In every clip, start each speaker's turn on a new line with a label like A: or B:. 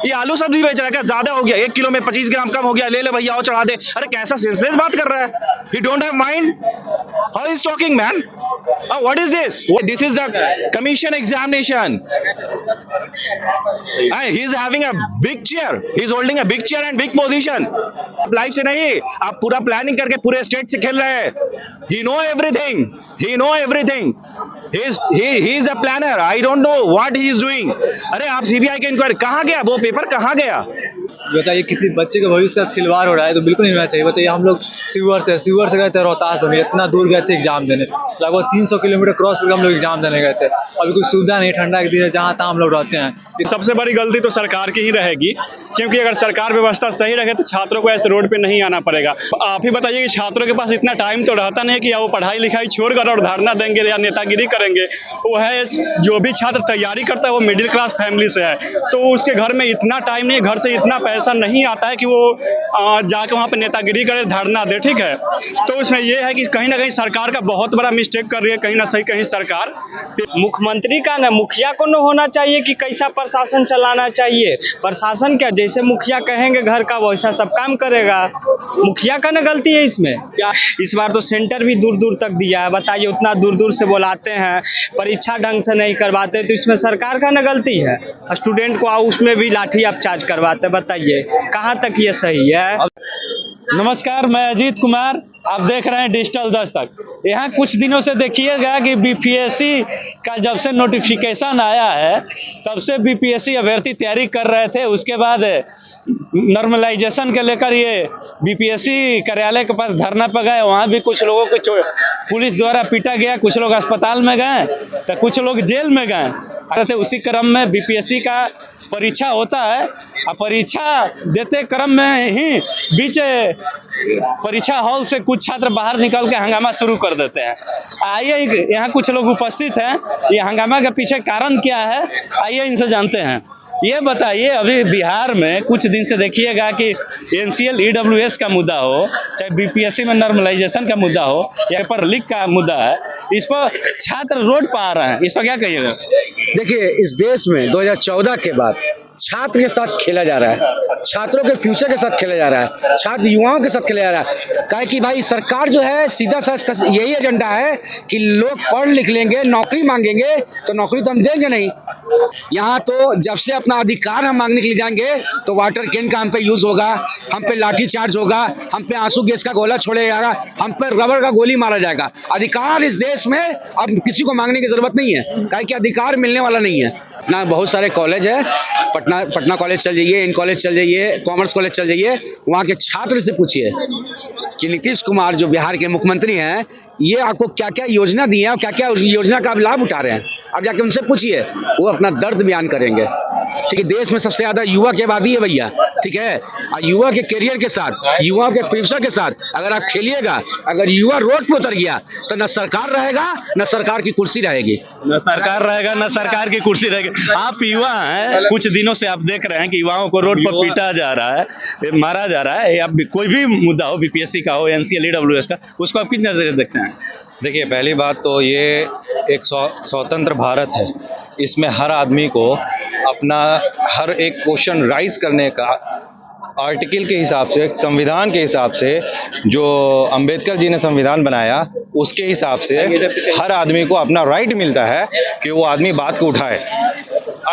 A: ये आलू सब्जी बेच रहा है क्या? ज्यादा हो गया, 1 किलो में 25 ग्राम कम हो गया, ले ले भैया आओ चढ़ा दे। अरे कैसा सेंसलेस बात कर रहा है? ही don't have mind, how is talking man? What is this? This is the commission examination. And he is having a big chair. He is holding a big chair and big position. Life से नहीं, आप पूरा planning करके पूरे state से खेल रहे हैं। He know everything. He know everything. He is a planner. I don't know what he is doing. अरे आप सीबीआई के इंक्वायरी कहाँ गया? वो पेपर कहाँ गया?
B: बताइए, किसी बच्चे के भविष्य का खिलवाड़ हो रहा है तो बिल्कुल नहीं होना चाहिए। बताइए, हम लोग सीवर से गए थे रोहतास धोनी, इतना दूर गए थे एग्जाम देने, लगभग 300 किलोमीटर क्रॉस करके हम लोग एग्जाम देने गए थे। अभी कोई सुविधा नहीं, ठंडा के दिन है, जहाँ तहाँ हम लोग रहते हैं।
C: सबसे बड़ी गलती तो सरकार की ही रहेगी, क्योंकि अगर सरकार व्यवस्था सही रखे तो छात्रों को ऐसे रोड पे नहीं आना पड़ेगा। आप ही बताइए कि छात्रों के पास इतना टाइम तो रहता नहीं है कि वो पढ़ाई लिखाई छोड़कर और धरना देंगे या नेतागिरी करेंगे। वो है, जो भी छात्र तैयारी करता है वो मिडिल क्लास फैमिली से है, तो उसके घर में इतना टाइम नहीं, घर से इतना पैसा नहीं आता है कि वो जाके वहाँ पे नेतागिरी करे, धरना दे। ठीक है, तो उसमें ये है कि कहीं ना कहीं सरकार का बहुत बड़ा मिस्टेक कर रही है, कहीं ना सही कहीं सरकार।
D: मुख्यमंत्री का ना, मुखिया को न होना चाहिए कि कैसा प्रशासन चलाना चाहिए। प्रशासन क्या, जैसे मुखिया कहेंगे घर का वैसा सब काम करेगा। मुखिया का ना गलती है इसमें क्या? इस बार तो सेंटर भी दूर दूर तक दिया है। बताइए, उतना दूर दूर से बुलाते हैं, परीक्षा ढंग से नहीं करवाते, तो इसमें सरकार का ना गलती है। स्टूडेंट को उसमें भी लाठी आप चार्ज करवाते, बताइए कहाँ तक ये सही है?
B: नमस्कार, मैं अजीत कुमार, आप देख रहे हैं डिजिटल दस्तक। यहाँ कुछ दिनों से देखिएगा कि बीपीएससी का जब से नोटिफिकेशन आया है तब से बीपीएससी अभ्यर्थी तैयारी कर रहे थे। उसके बाद नॉर्मलाइजेशन के लेकर ये बीपीएससी कार्यालय के पास धरना पर गए, वहाँ भी कुछ लोगों को पुलिस द्वारा पीटा गया, कुछ लोग अस्पताल में गए तो कुछ लोग जेल में गए। उसी क्रम में बीपीएससी का परीक्षा होता है, और परीक्षा देते क्रम में ही बीच परीक्षा हॉल से कुछ छात्र बाहर निकल के हंगामा शुरू कर देते हैं। आइए, यहाँ कुछ लोग उपस्थित हैं, ये हंगामा के पीछे कारण क्या है, आइए इनसे जानते हैं। ये बताइए, अभी बिहार में कुछ दिन से देखिएगा कि एनसीएल ईडब्ल्यूएस का मुद्दा हो, चाहे बीपीएससी में नॉर्मलाइजेशन का मुद्दा हो, या पेपर लीक का मुद्दा है, इस पर छात्र रोड पर आ रहे हैं। इस पर क्या कहिएगा?
E: देखिए, इस देश में 2014 के बाद छात्र के साथ खेला जा रहा है, छात्रों के फ्यूचर के साथ खेला जा रहा है, छात्र युवाओं के साथ खेला जा रहा है। काहे कि भाई सरकार जो है सीधा सा यही एजेंडा है कि लोग पढ़ लिख लेंगे, नौकरी मांगेंगे, तो नौकरी तो हम देंगे नहीं। यहाँ तो जब से अपना अधिकार हम मांगने के लिए जाएंगे तो वाटर कैन का हम पे यूज होगा, हम पे लाठी चार्ज होगा, हम पे आंसू गैस का गोला छोड़ा जाएगा, हम पे रबर का गोली मारा जाएगा। अधिकार इस देश में अब किसी को मांगने की जरूरत नहीं है, काहे कि अधिकार मिलने वाला नहीं है ना। बहुत सारे कॉलेज है, पटना कॉलेज चल जाइए, इन कॉलेज चल जाइए, कॉमर्स कॉलेज चल जाइए, वहाँ के छात्र से पूछिए कि नीतीश कुमार जो बिहार के मुख्यमंत्री हैं, ये आपको क्या क्या योजना दी है और क्या क्या योजना का आप लाभ उठा रहे हैं। अब जाके उनसे पूछिए, वो अपना दर्द बयान करेंगे। ठीक है, देश में सबसे ज्यादा युवा की आबादी है भैया, ठीक है, और युवा के करियर के साथ, युवा के फ्यूचर के साथ अगर आप खेलिएगा, अगर युवा रोड पे उतर गया तो न सरकार रहेगा, न सरकार की कुर्सी रहेगी,
C: न सरकार रहेगा, न सरकार की कुर्सी रहेगी। आप युवा हैं, कुछ दिनों से आप देख रहे हैं कि युवाओं को रोड पर पीटा जा रहा है, मारा जा रहा है, या कोई भी मुद्दा हो, बीपीएससी का हो, एनसीएल ईडब्ल्यूएस का, उसको आप किस नजरिए देखते हैं?
F: देखिए, पहली बात तो ये एक स्वतंत्र भारत है, इसमें हर आदमी को अपना हर एक क्वेश्चन राइज करने का आर्टिकल के हिसाब से, संविधान के हिसाब से, जो अंबेडकर जी ने संविधान बनाया उसके हिसाब से हर आदमी को अपना राइट मिलता है कि वो आदमी बात को उठाए।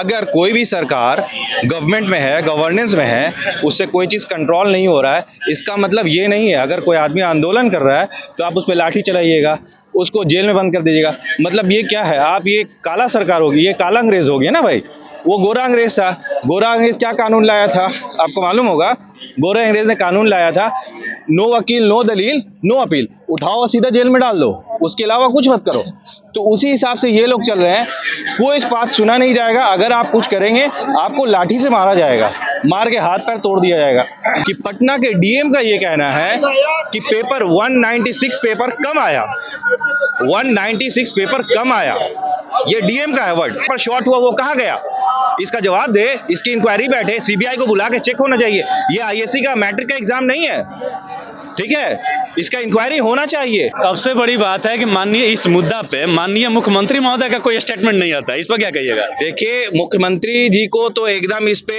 F: अगर कोई भी सरकार गवर्नमेंट में है, गवर्नेंस में है, उससे कोई चीज़ कंट्रोल नहीं हो रहा है, इसका मतलब ये नहीं है अगर कोई आदमी आंदोलन कर रहा है तो आप उस पर लाठी चलाइएगा, उसको जेल में बंद कर दीजिएगा। मतलब ये क्या है? आप ये काला सरकार होगी, ये काला अंग्रेज हो गया ना भाई। वो गोरा अंग्रेज था। गोरा अंग्रेज क्या कानून लाया था आपको मालूम होगा? गोरे अंग्रेज ने कानून लाया था, नो वकील, नो दलील, नो अपील, उठाओ सीधा जेल में डाल दो, उसके अलावा कुछ मत करो। तो उसी हिसाब से ये लोग चल रहे हैं। कोई बात सुना नहीं जाएगा, अगर आप कुछ करेंगे आपको लाठी से मारा जाएगा, मार के हाथ पैर तोड़ दिया जाएगा। कि पटना के डीएम का ये कहना है कि पेपर 196 पेपर कम आया, 196 पेपर कम आया, ये डीएम का है वर्ड। पर शॉर्ट हुआ वो कहाँ गया? इसका जवाब दे, इसकी इंक्वायरी बैठे, सीबीआई को बुला के चेक होना चाहिए। ये आईएससी का मैट्रिक का एग्जाम नहीं है
A: ठीक है, इसका इंक्वायरी होना चाहिए।
B: सबसे बड़ी बात है कि माननीय इस मुद्दा पे माननीय मुख्यमंत्री महोदय का कोई स्टेटमेंट नहीं आता है, इस पर क्या कहिएगा?
A: देखिए, मुख्यमंत्री जी को तो एकदम इस पे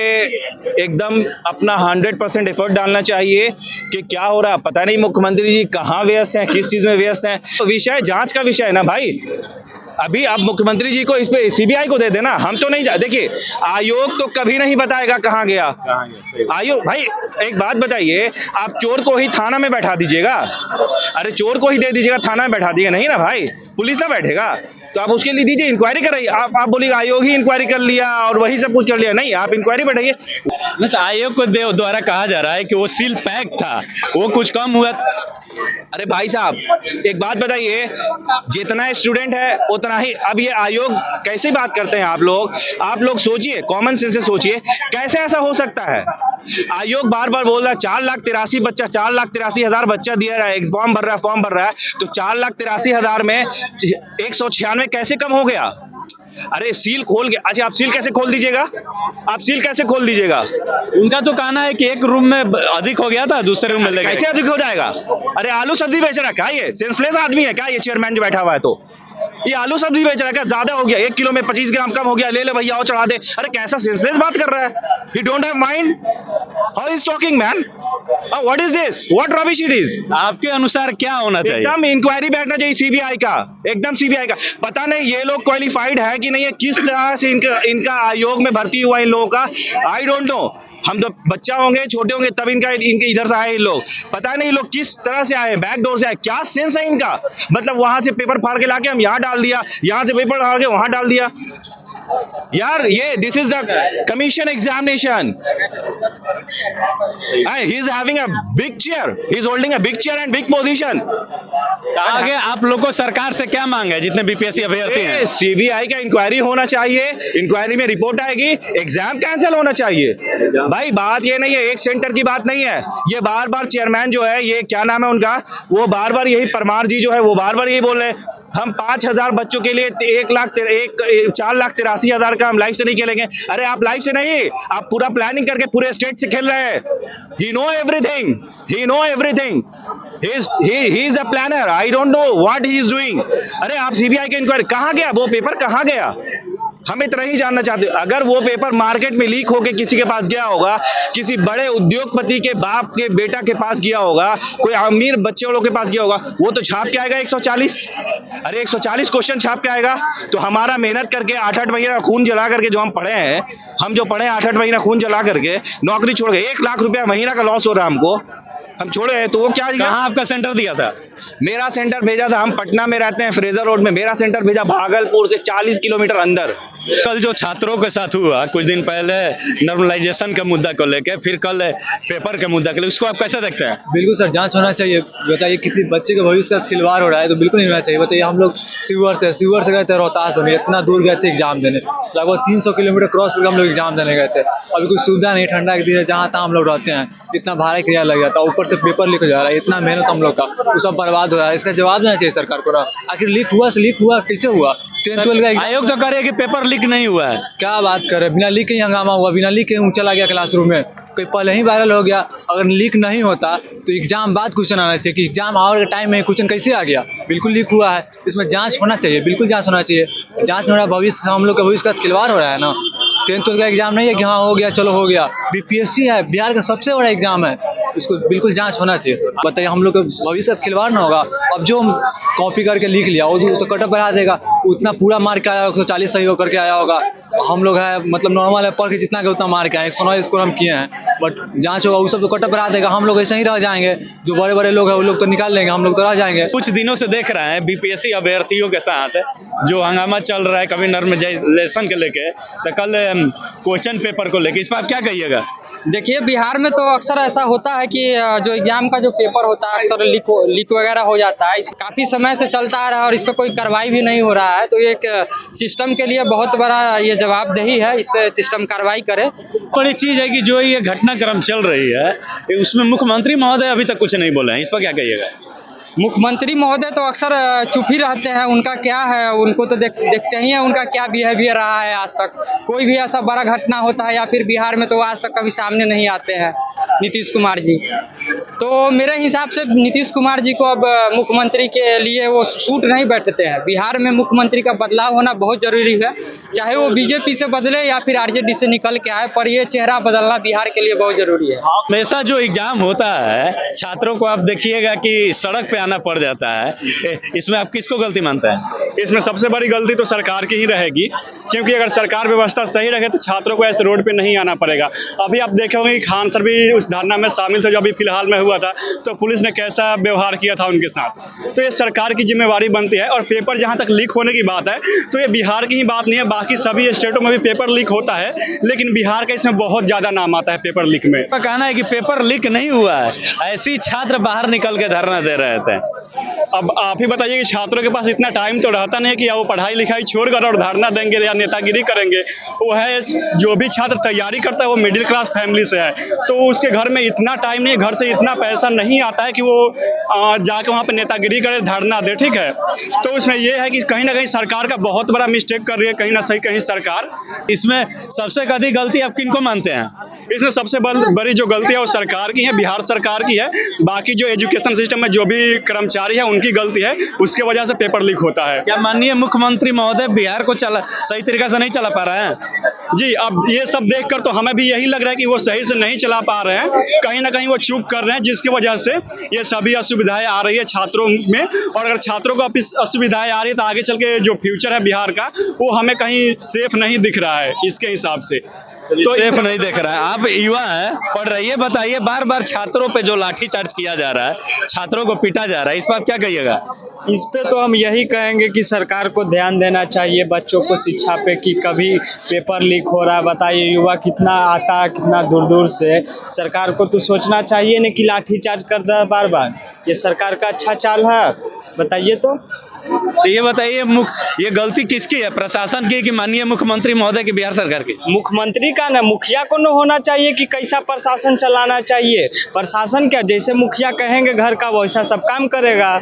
A: एकदम अपना 100% एफर्ट डालना चाहिए कि क्या हो रहा, पता नहीं मुख्यमंत्री जी कहाँ व्यस्त हैं, किस चीज में व्यस्त हैं। तो विषय जांच का विषय है ना भाई। अभी आप मुख्यमंत्री जी को इस पे सीबीआई को दे देना, हम तो नहीं। देखिए, आयोग तो कभी नहीं बताएगा कहाँ गया आयोग। भाई एक बात बताइए, आप चोर को ही थाना में बैठा दीजिएगा? अरे चोर को ही दे दीजिएगा, थाना में बैठा दिएगा? नहीं ना भाई, पुलिस ना बैठेगा। तो आप उसके लिए दीजिए, इंक्वायरी कराइए। आप बोलिएगा आयोग ही इंक्वायरी कर लिया और वही सब कुछ कर लिया। नहीं, आप इंक्वायरी बैठाइए।
B: नहीं तो आयोग को द्वारा कहा जा रहा है कि वो सील पैक था, वो कुछ कम हुआ।
A: अरे भाई साहब, एक बात बताइए, जितना स्टूडेंट है उतना ही। अब ये आयोग कैसे बात करते हैं आप लोग सोचिए, कॉमन सेंस से सोचिए, कैसे ऐसा हो सकता है? आयोग बार बार बोल रहा है 4,83,000 बच्चा दिया रहा है, फॉर्म भर रहा है, तो 4,83,000 में 196 कैसे कम हो गया? अरे सील खोल के, अच्छा आप सील कैसे खोल दीजिएगा?
B: उनका तो कहना है कि एक रूम में अधिक हो गया था, दूसरे रूम में ले गए।
A: कैसे अधिक हो जाएगा? अरे आलू सब्जी बेच रहा है क्या? ये सेंसलेस आदमी है क्या ये चेयरमैन जो बैठा हुआ है? तो ये आलू सब्जी बेच रहा है क्या? ज्यादा हो गया, 1 किलो में 25 ग्राम कम हो गया, ले भैया और चढ़ा दे। अरे कैसा सेंसलेस बात कर रहा है? ही don't have mind, how is talking man? What is this? What rubbish it is?
B: आपके अनुसार क्या होना चाहिए?
A: एकदम इंक्वायरी बैठना चाहिए सीबीआई का, एकदम सीबीआई का। पता नहीं ये लोग क्वालिफाइड है कि नहीं है, किस तरह से इनका आयोग में भर्ती हुआ इन लोगों का, आई डोंट नो। हम तो बच्चा होंगे, छोटे होंगे तब इनके इधर से आए इन लोग। पता नहीं लोग किस तरह से आए, बैक डोर से आए, क्या सेंस है इनका? मतलब वहां से पेपर फाड़ के लाके हम यहाँ डाल दिया, यहाँ से पेपर फाड़ के वहां डाल दिया। यार ये this is the commission examination, he is having a big chair, he is holding a big chair and big position।
B: आगे आप लोग को सरकार से क्या मांग है जितने बीपीएससी अभ्यर्थी हैं?
A: सीबीआई का इंक्वायरी होना चाहिए, इंक्वायरी में रिपोर्ट आएगी, एग्जाम कैंसिल होना चाहिए। भाई बात ये नहीं है, एक सेंटर की बात नहीं है। ये बार बार चेयरमैन जो है, ये क्या नाम है उनका, वो बार बार यही परमार जी जो है, वो बार बार यही बोल रहे हैं हम 5,000 बच्चों के लिए 4,83,000 का हम लाइफ से नहीं खेलेंगे। अरे आप लाइफ से नहीं, आप पूरा प्लानिंग करके पूरे स्टेट से खेल रहे हैं। He know everything, he is a planner, I don't know what he is doing। अरे आप सीबीआई के इंक्वायरी, कहाँ गया वो पेपर, कहाँ गया? हम इतना ही जानना चाहते हैं। अगर वो पेपर मार्केट में लीक होके किसी के पास गया होगा, किसी बड़े उद्योगपति के बाप के बेटा के पास गया होगा, कोई अमीर बच्चे वालों के पास गया होगा, वो तो छाप के आएगा 140। अरे 140 क्वेश्चन छाप के आएगा। तो हमारा मेहनत करके 8-8 महीना खून जला करके जो हम पढ़े हैं, 8-8 महीना खून जला करके नौकरी छोड़ गए, 1 लाख रुपया महीना का लॉस हो रहा है हमको, हम छोड़े हैं। तो वो क्या,
B: कहाँ आपका सेंटर दिया था?
A: मेरा सेंटर भेजा था, हम पटना में रहते हैं, फ्रेजर रोड में। मेरा सेंटर भेजा भागलपुर से 40 किलोमीटर अंदर।
B: कल जो छात्रों के साथ हुआ कुछ दिन पहले, नॉर्मलाइजेशन के मुद्दा को लेकर, फिर कल पेपर के मुद्दा को लेकर, उसको आप कैसे देखते हैं?
G: बिल्कुल सर, जांच होना चाहिए। बताइए, किसी बच्चे के भविष्य का खिलवाड़ हो रहा है तो बिल्कुल नहीं होना चाहिए। बताइए, हम लोग सीवर से गए थे रोहतास धोनी, इतना दूर गए थे एग्जाम देने, लगभग 300 किलोमीटर क्रॉस करके हम लोग एग्जाम देने गए थे। अभी कोई सुविधा नहीं, ठंडा के दिन है, जहाँ तहाँ हम लोग रहते हैं, इतना भाड़ा किराया लग जाता है, ऊपर से पेपर लीक हो जा रहा है, इतना मेहनत हम लोग का, वो सब बर्बाद हो रहा है। इसका जवाब देना चाहिए सरकार को ना। आखिर लीक हुआ कैसे हुआ? 10-12 का
B: आयोग तो करे कि पेपर लीक नहीं हुआ है।
G: क्या बात कर रहे हैं, बिना लीक के ही हंगामा हुआ, बिना लीक के ही चला गया क्लासरूम में, कोई पहले ही वायरल हो गया। अगर लीक नहीं होता तो एग्जाम बाद क्वेश्चन आना चाहिए कि एग्जाम आवर के टाइम में क्वेश्चन कैसे आ गया। बिल्कुल लीक हुआ है, इसमें जांच होना चाहिए, बिल्कुल जांच होना चाहिए। जांच में भविष्य, हम लोग का भविष्य का खिलवाड़ हो रहा है ना। 10th का एग्जाम नहीं है कि हाँ हो गया चलो हो गया, बीपीएससी है, बिहार का सबसे बड़ा एग्जाम है, इसको बिल्कुल जांच होना चाहिए सर। बताइए, हम लोग का भविष्य का खिलवाड़ ना होगा। अब जो कॉपी करके लिख लिया वो तो कटअप बढ़ा देगा, उतना पूरा मार्क आया 140 सही होकर के आया होगा। हम लोग है मतलब नॉर्मल है, पढ़ के जितना के उतना मार्क आए, 109 स्कोर हम किए हैं, बट जांच होगा वो सब तो कटअप बढ़ा देगा। हम लोग ऐसे ही रह जाएंगे, जो बड़े बड़े लोग हैं वो लोग तो निकाल लेंगे, हम लोग तो रह जाएंगे।
B: कुछ दिनों से देख रहे हैं बीपीएससी अभ्यर्थियों के साथ जो हंगामा चल रहा है, कभी नॉर्मलाइजेशन के लेके, तो कल क्वेश्चन पेपर को लेके, इस पर आप क्या कहिएगा?
H: देखिए, बिहार में तो अक्सर ऐसा होता है कि जो एग्जाम का जो पेपर होता है अक्सर लीक वगैरह हो जाता है। काफ़ी समय से चलता आ रहा है और इस पर कोई कार्रवाई भी नहीं हो रहा है। तो एक सिस्टम के लिए बहुत बड़ा ये जवाबदेही है, इस पर सिस्टम कार्रवाई करे।
B: बड़ी चीज़ है कि जो ये घटनाक्रम चल रही है उसमें मुख्यमंत्री महोदय अभी तक कुछ नहीं बोले हैं, इस पर क्या कहिएगा?
H: मुख्यमंत्री महोदय तो अक्सर चुप ही रहते हैं। उनका क्या है, उनको तो देखते ही हैं उनका क्या बिहेवियर रहा है आज तक। कोई भी ऐसा बड़ा घटना होता है या फिर बिहार में तो आज तक कभी सामने नहीं आते हैं। नीतीश कुमार जी। तो मेरे हिसाब से नीतीश कुमार जी को अब मुख्यमंत्री के लिए वो सूट नहीं बैठते हैं। बिहार में मुख्यमंत्री का बदलाव होना बहुत जरूरी है, चाहे वो बीजेपी से बदले या फिर आरजेडी से निकल के आए, पर ये चेहरा बदलना बिहार के लिए बहुत जरूरी है।
B: हमेशा जो एग्जाम होता है छात्रों को आप देखिएगा कि सड़क पे आना पड़ जाता है, इसमें आप किसको गलती मानते हैं?
C: इसमें सबसे बड़ी गलती तो सरकार की ही रहेगी, क्योंकि अगर सरकार व्यवस्था सही रहे तो छात्रों को ऐसे रोड पे नहीं आना पड़ेगा। अभी आप देखे होंगे कि खान सर भी उस धरना में शामिल थे जो अभी फिलहाल में हुआ था, तो पुलिस ने कैसा व्यवहार किया था उनके साथ। तो ये सरकार की जिम्मेवारी बनती है। और पेपर जहाँ तक लीक होने की बात है तो ये बिहार की ही बात नहीं है, बाकी सभी स्टेटों में भी पेपर लीक होता है, लेकिन बिहार का इसमें बहुत ज्यादा नाम आता है पेपर लीक में।
B: कहना है कि पेपर लीक नहीं हुआ है, ऐसे ही छात्र बाहर निकल के धरना दे रहे थे।
C: अब आप ही बताइए कि छात्रों के पास इतना टाइम तो रहता नहीं है कि या वो पढ़ाई लिखाई छोड़कर और धरना देंगे या नेतागिरी करेंगे। वो है जो भी छात्र तैयारी करता है वो मिडिल क्लास फैमिली से है, तो उसके घर में इतना टाइम नहीं है, घर से इतना पैसा नहीं आता है कि वो जाके वहाँ पे नेतागिरी करे, धरना दे। ठीक है, तो उसमें ये है कि कहीं ना कहीं सरकार का बहुत बड़ा मिस्टेक कर रही है, कहीं ना सही कहीं सरकार।
B: इसमें सबसे अधिक गलती आप किनको मानते हैं?
C: इसमें सबसे बड़ी जो गलती है वो सरकार की है, बिहार सरकार की है। बाकी जो एजुकेशन सिस्टम में जो भी कर्मचारी है उनकी गलती है, उसके वजह से पेपर लीक होता है।
B: क्या माननीय मुख्यमंत्री महोदय बिहार को सही तरीका से नहीं चला पा रहे हैं?
C: जी, अब ये सब देखकर तो हमें भी यही लग रहा है कि वो सही से नहीं चला पा रहे हैं, कहीं ना कहीं वो चूक कर रहे हैं, जिसकी वजह से ये सभी असुविधाएं आ रही है छात्रों में। और अगर छात्रों को असुविधाएं आ रही है तो आगे चल के जो फ्यूचर है बिहार का वो हमें कहीं सेफ नहीं दिख रहा है इसके हिसाब से।
B: तो सेफ नहीं देख रहा है। आप युवा हैं, पढ़ रहे हैं, बताइए बार बार छात्रों पे जो लाठीचार्ज किया जा रहा है, छात्रों को पीटा जा रहा है, इस पर आप क्या कहिएगा?
D: इस पे तो हम यही कहेंगे कि सरकार को ध्यान देना चाहिए बच्चों को शिक्षा पे, कि कभी पेपर लीक हो रहा है। बताइए युवा कितना आता है, कितना दूर दूर से। सरकार को तो सोचना चाहिए ना कि लाठीचार्ज कर दे बार बार। ये सरकार का अच्छा चाल है? बताइए तो
B: ये बताइए ये गलती किसकी है, प्रशासन की कि माननीय मुख्यमंत्री महोदय की, बिहार सरकार की?
D: मुख्यमंत्री का ना, मुखिया को न होना चाहिए कि कैसा प्रशासन चलाना चाहिए। प्रशासन क्या, जैसे मुखिया कहेंगे घर का वैसा सब काम करेगा।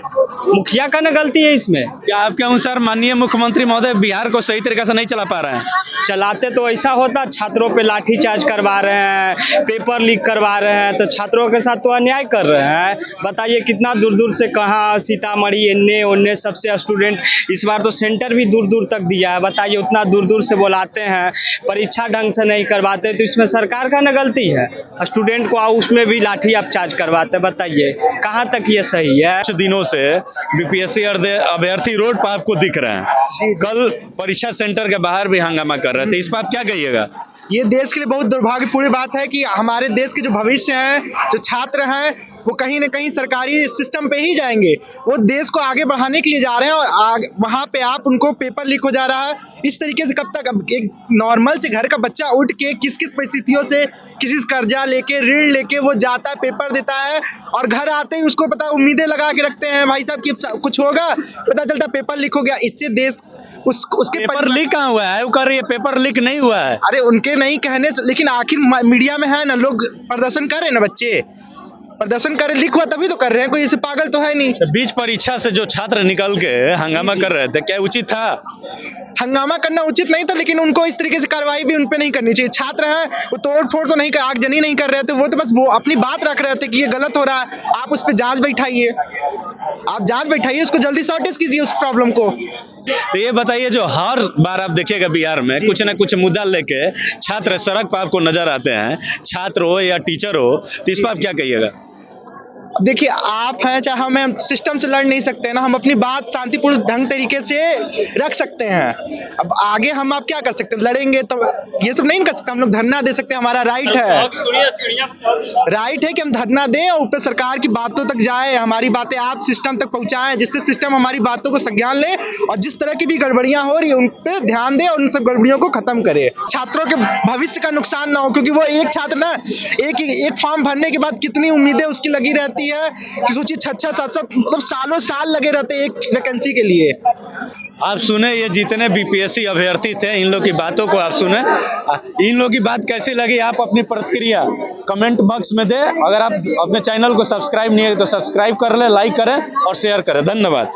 D: मुखिया का ना गलती है इसमें।
B: क्या आपके अनुसार माननीय मुख्यमंत्री महोदय बिहार को सही तरीके से नहीं चला पा रहे हैं?
D: चलाते तो ऐसा होता, छात्रों पे लाठीचार्ज करवा रहे हैं, पेपर लीक करवा रहे हैं, तो छात्रों के साथ तो अन्याय कर रहे हैं। बताइए कितना दूर दूर से, कहाँ सीतामढ़ी एन्ने ओन्ने सबसे स्टूडेंट, इस बार तो सेंटर भी दूर दूर तक दिया है। बताइए उतना दूर दूर से बुलाते हैं, परीक्षा ढंग से नहीं करवाते, तो इसमें सरकार का ना गलती है। स्टूडेंट को उसमें भी लाठी आप चार्ज करवाते, बताइए कहाँ तक ये सही है?
B: कुछ दिनों से बीपीएससी अभ्यर्थी रोड पर आपको दिख रहे हैं, कल परीक्षा सेंटर के बाहर भी हंगामा कर रहे थे, इस पर आप क्या कहिएगा?
I: ये देश के लिए बहुत दुर्भाग्यपूर्ण बात है कि हमारे देश के जो भविष्य हैं, जो छात्र हैं, वो कहीं ना कहीं सरकारी सिस्टम पे ही जाएंगे। वो देश को आगे बढ़ाने के लिए जा रहे हैं और वहाँ पे आप उनको पेपर लीक हो जा रहा है। इस तरीके से कब तक? अब एक नॉर्मल से घर का बच्चा उठ के किस किस परिस्थितियों से, किसी से कर्जा लेके, ऋण लेके वो जाता है, पेपर देता है, और घर आते ही उसको पता उम्मीदें लगा के रखते हैं भाई साहब कि कुछ होगा, पता चलता पेपर लीक हो गया। इससे देश उसके
B: पेपर लीक कहाँ हुआ है? वो कह रही है पेपर लीक नहीं हुआ है।
I: अरे उनके नहीं कहने से, लेकिन आखिर मीडिया में है ना, लोग प्रदर्शन कर रहे हैं ना, बच्चे प्रदर्शन कर रहे, लीक हुआ तभी तो कर रहे हैं, कोई ऐसे पागल तो है नहीं।
B: बीच परीक्षा से जो छात्र निकल के हंगामा कर रहे थे, क्या उचित था?
I: हंगामा करना उचित नहीं था, लेकिन उनको इस तरीके से कार्रवाई भी उनपे नहीं करनी चाहिए। छात्र हैं, वो तोड़ फोड़ तो नहीं कर, आगजनी नहीं कर रहे थे, वो तो बस वो अपनी बात रख रहे थे कि ये गलत हो रहा है। आप उस पर जांच बैठाइए, आप जांच बैठाइए, उसको जल्दी सॉर्टेज कीजिए उस प्रॉब्लम को।
B: तो ये बताइए, जो हर बार आप देखिएगा बिहार में कुछ ना कुछ मुद्दा लेके छात्र सड़क पर आपको नजर आते हैं, छात्र हो या टीचर हो, तो इस पर आप क्या कहिएगा?
I: देखिए, आप हैं चाहे हम सिस्टम से लड़ नहीं सकते ना, हम अपनी बात शांतिपूर्ण ढंग तरीके से रख सकते हैं। अब आगे हम आप क्या कर सकते हैं? लड़ेंगे तो ये सब नहीं कर सकते। हम लोग धरना दे सकते हैं, हमारा राइट है, राइट है कि हम धरना दें और ऊपर सरकार की बातों तक जाए, हमारी बातें आप सिस्टम तक पहुंचाएं, जिससे सिस्टम हमारी बातों को संज्ञान ले और जिस तरह की भी गड़बड़ियां हो रही है उन पे ध्यान दे और उन सब गड़बड़ियों को खत्म करे। छात्रों के भविष्य का नुकसान ना हो, क्योंकि वो एक छात्र ना एक फॉर्म भरने के बाद कितनी उम्मीदें उसकी लगी रहती है कि सोचिए 6-6 7-7 मतलब सालों साल लगे रहते हैं एक वैकेंसी के लिए।
B: आप सुने, ये जितने बीपीएससी अभ्यर्थी थे, इन लोग की बातों को आप सुने, इन लोग की बात कैसी लगी आप अपनी प्रतिक्रिया कमेंट बॉक्स में दें। अगर आप अपने चैनल को सब्सक्राइब नहीं है तो सब्सक्राइब कर ले, लाइक करें और शेयर करें। धन्यवाद।